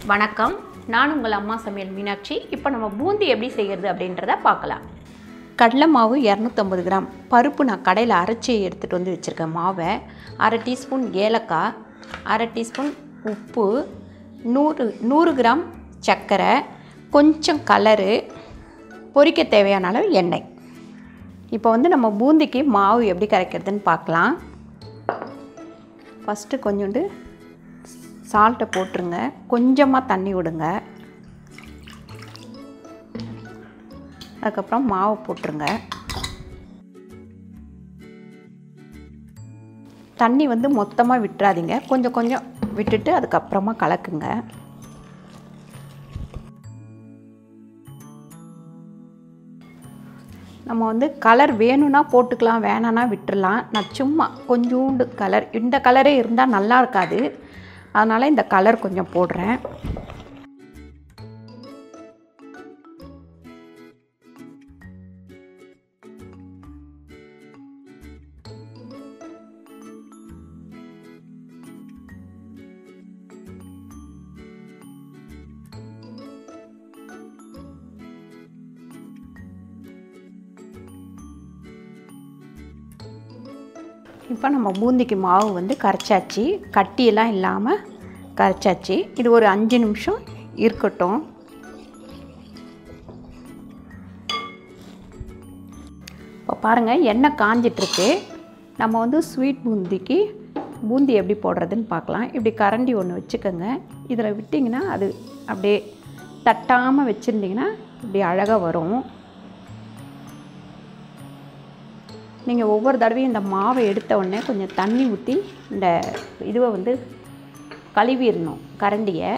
வணக்கம், நான் உங்கள் அம்மா சமையல் மீனாட்சி. இப்போ நம்ம பூந்தி எப்படி செய்கிறது அப்படின்றத பார்க்கலாம். கடலை மாவு 250 கிராம், பருப்பு நான் கடையில் அரைச்சி எடுத்துகிட்டு வந்து வச்சுருக்கேன். மாவை 1/2 டீஸ்பூன் ஏலக்காய், 1/2 டீஸ்பூன் உப்பு, 100 கிராம் சர்க்கரை, கொஞ்சம் கலரு, பொரிக்க தேவையான அளவு எண்ணெய். இப்போ வந்து நம்ம பூந்திக்கு மாவு எப்படி கரைக்கிறதுன்னு பார்க்கலாம். ஃபஸ்ட்டு கொஞ்சோண்டு சால்ட்டை போட்டுருங்க, கொஞ்சமாக தண்ணி விடுங்க, அதுக்கப்புறம் மாவு போட்டுருங்க. தண்ணி வந்து மொத்தமாக விட்டுறாதீங்க, கொஞ்சம் கொஞ்சம் விட்டுட்டு அதுக்கப்புறமா கலக்குங்க. நம்ம வந்து கலர் வேணும்னா போட்டுக்கலாம், வேணான்னா விட்டுடலாம். நான் சும்மா கொஞ்சோண்டு கலர், இந்த கலரே இருந்தால் நல்லா இருக்காது, அதனால் இந்த கலர் கொஞ்சம் போடுறேன். இப்போ நம்ம பூந்திக்கு மாவு வந்து கரைச்சாச்சு, கட்டியெல்லாம் இல்லாமல் கரைச்சாச்சு. இது ஒரு 5 நிமிஷம் இருக்கட்டும். இப்போ பாருங்கள், எண்ணெய் காஞ்சிட்ருக்கு. நம்ம வந்து ஸ்வீட் பூந்திக்கு பூந்தி எப்படி போடுறதுன்னு பார்க்கலாம். இப்படி கரண்டி ஒன்று வச்சுக்கோங்க, இதில் விட்டிங்கன்னா அது அப்படியே தட்டாமல் வச்சுருந்திங்கன்னா இப்படி அழகாக வரும். நீங்கள் ஒவ்வொரு தடவையும் இந்த மாவை எடுத்த உடனே கொஞ்சம் தண்ணி ஊற்றி இந்த இதுவை வந்து கழுவிடணும், கரண்டியை.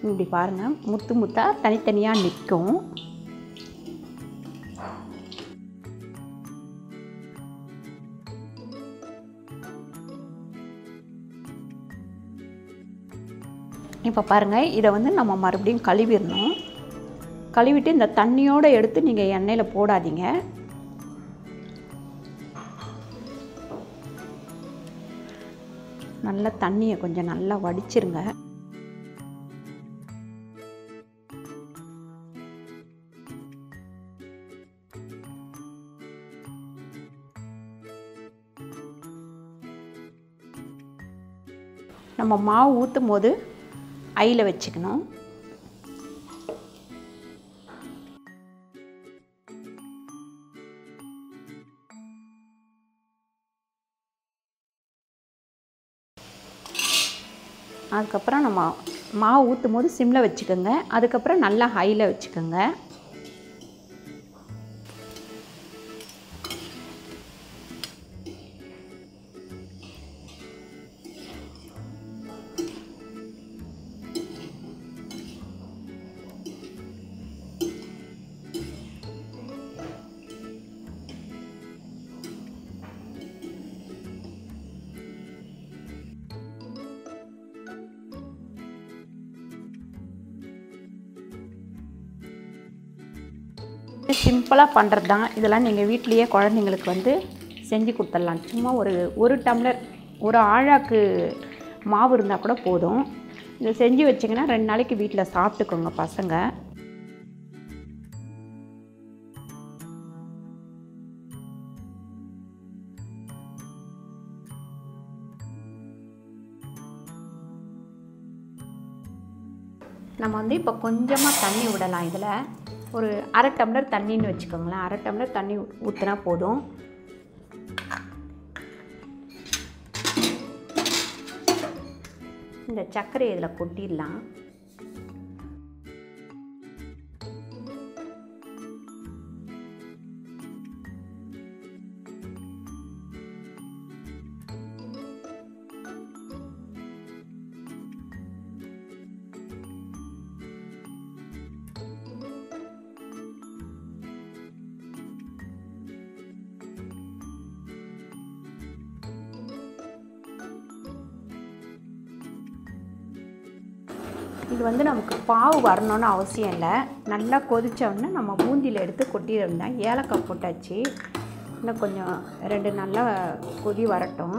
இப்படி பாருங்கள், முத்து முத்தாக தனித்தனியாக நிற்கும். இப்போ பாருங்கள், இதை வந்து நம்ம மறுபடியும் கழுவிடணும். கழுவிட்டு இந்த தண்ணியோடு எடுத்து நீங்கள் எண்ணெயில் போடாதீங்க. நல்லா தண்ணியை கொஞ்சம் நல்லா வடிச்சிருங்க. நம்ம மாவு ஊற்றும் போது ஐயில் வச்சுக்கணும். அதுக்கப்புறம் நம்ம மாவு ஊற்றும் போது சிம்மில் வச்சுக்கோங்க, அதுக்கப்புறம் நல்லா ஹையில் வச்சுக்கோங்க. சிம்பிளாக பண்ணுறது தான் இதெல்லாம். நீங்கள் வீட்லேயே குழந்தைங்களுக்கு வந்து செஞ்சு கொடுத்துடலாம். சும்மா ஒரு டம்ளர், ஒரு ஆழாக்கு மாவு இருந்தால் கூட போதும். இதை செஞ்சு வச்சிங்கன்னா 2 நாளைக்கு வீட்டில் சாப்பிட்டுக்கோங்க பசங்க. நம்ம வந்து இப்போ கொஞ்சமாக தண்ணி விடலாம். இதில் ஒரு 1/2 டம்ளர் தண்ணின்னு வச்சுக்கோங்களேன். 1/2 டம்ளர் தண்ணி ஊற்றினா போதும். இந்த சர்க்கரையை இதில் கொட்டிடலாம். இது வந்து நமக்கு பாவு வரணும்னு அவசியம் இல்லை. நல்லா கொதித்த உடனே நம்ம பூந்தியில் எடுத்து கொட்டிடணும். ஏலக்காய் போட்டாச்சு, இன்னும் கொஞ்சம் 2 நல்லா கொதி வரட்டும்.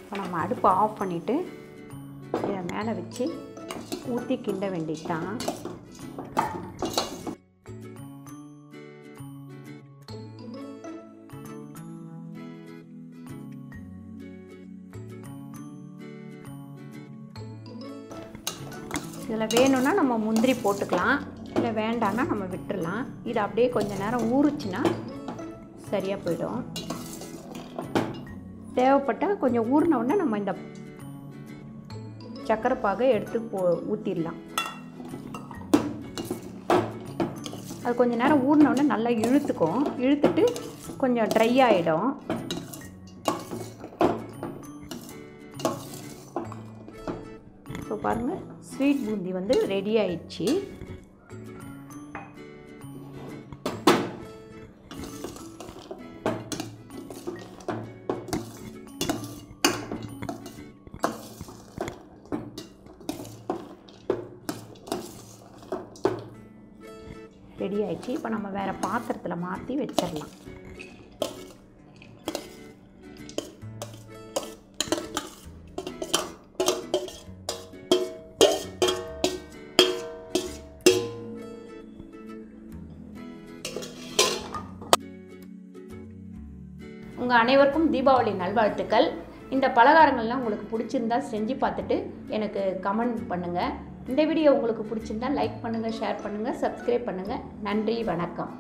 இப்போ நம்ம அடுப்பை ஆஃப் பண்ணிவிட்டு இதை மேலே வச்சு ஊற்றி கிண்ட வேண்டியதுதான். இதில் வேணும்னா நம்ம முந்திரி போட்டுக்கலாம், இல்லை வேண்டான்னா நம்ம விட்டுடலாம். இது அப்படியே கொஞ்சம் நேரம் ஊறுச்சுன்னா சரியாக போயிடும். தேவைப்பட்டால் கொஞ்சம் ஊறின உடனே நம்ம இந்த சக்கரை பாகை எடுத்து ஊற்றிடலாம். அது கொஞ்சம் நேரம் ஊறின உடனே நல்லா இழுத்துக்கும். இழுத்துட்டு கொஞ்சம் ட்ரை ஆகிடும். இப்போ பாருங்கள், ஸ்வீட் பூந்தி வந்து ரெடி ஆயிடுச்சு. ரெடி ஆயிடுச்சு. இப்போ நம்ம வேறு பாத்திரத்தில் மாற்றி வச்சிடலாம். உங்கள் அனைவருக்கும் தீபாவளி நல்வாழ்த்துக்கள். இந்த பலகாரங்கள்லாம் உங்களுக்கு பிடிச்சிருந்தா செஞ்சு பார்த்துட்டு எனக்கு கமெண்ட் பண்ணுங்கள். இந்த வீடியோ உங்களுக்கு பிடிச்சிருந்தா லைக் பண்ணுங்கள், ஷேர் பண்ணுங்கள், சப்ஸ்கிரைப் பண்ணுங்கள். நன்றி, வணக்கம்.